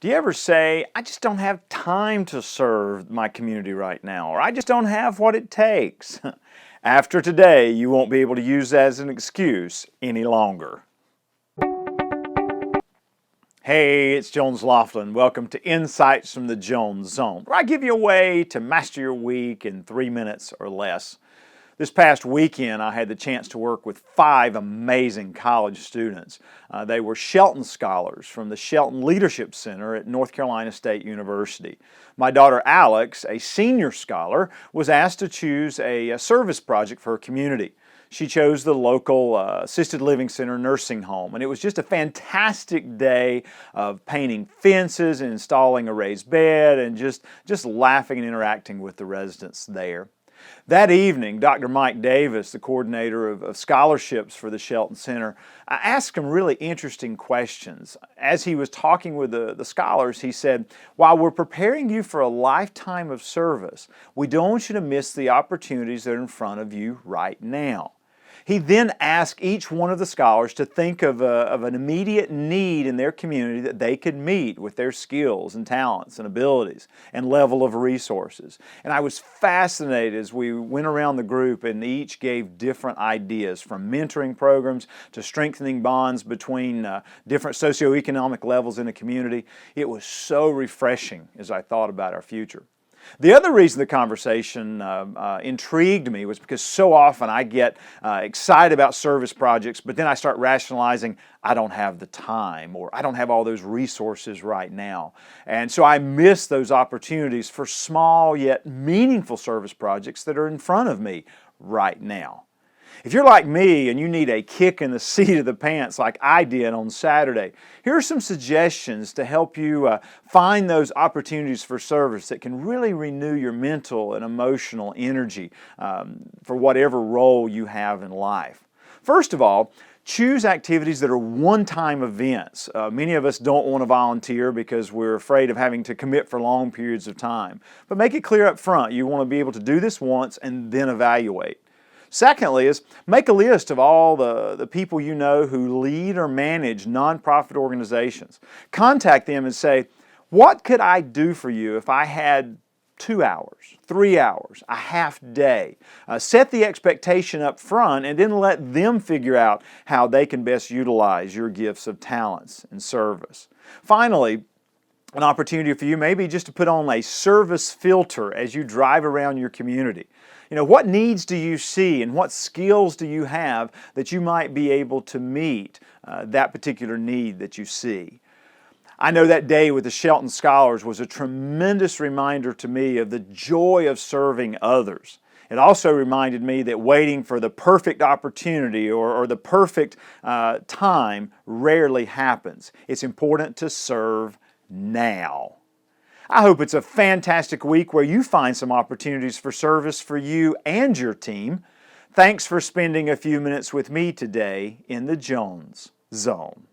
Do you ever say, I just don't have time to serve my community right now, or I just don't have what it takes? After today, you won't be able to use that as an excuse any longer. Hey, it's Jones Loflin. Welcome to Insights from the Jones Zone, where I give you a way to master your week in 3 minutes or less. This past weekend, I had the chance to work with 5 amazing college students. They were Shelton Scholars from the Shelton Leadership Center at North Carolina State University. My daughter Alex, a senior scholar, was asked to choose a service project for her community. She chose the local assisted living center nursing home, and it was just a fantastic day of painting fences and installing a raised bed and just laughing and interacting with the residents there. That evening, Dr. Mike Davis, the coordinator of scholarships for the Shelton Center, asked some really interesting questions. As he was talking with the scholars, he said, while we're preparing you for a lifetime of service, we don't want you to miss the opportunities that are in front of you right now. He then asked each one of the scholars to think of an immediate need in their community that they could meet with their skills and talents and abilities and level of resources. And I was fascinated as we went around the group and each gave different ideas, from mentoring programs to strengthening bonds between different socioeconomic levels in a community. It was so refreshing as I thought about our future. The other reason the conversation intrigued me was because so often I get excited about service projects, but then I start rationalizing I don't have the time or I don't have all those resources right now. And so I miss those opportunities for small yet meaningful service projects that are in front of me right now. If you're like me and you need a kick in the seat of the pants like I did on Saturday, here are some suggestions to help you find those opportunities for service that can really renew your mental and emotional energy for whatever role you have in life. First of all, choose activities that are one-time events. Many of us don't want to volunteer because we're afraid of having to commit for long periods of time. But make it clear up front, you want to be able to do this once and then evaluate. Secondly is make a list of all the people you know who lead or manage nonprofit organizations. Contact them and say, what could I do for you if I had 2 hours, 3 hours, a half day? Set the expectation up front and then let them figure out how they can best utilize your gifts of talents and service. Finally, an opportunity for you maybe just to put on a service filter as you drive around your community. You know, what needs do you see and what skills do you have that you might be able to meet that particular need that you see? I know that day with the Shelton Scholars was a tremendous reminder to me of the joy of serving others. It also reminded me that waiting for the perfect opportunity or the perfect time rarely happens. It's important to serve now. I hope it's a fantastic week where you find some opportunities for service for you and your team. Thanks for spending a few minutes with me today in the Jones Zone.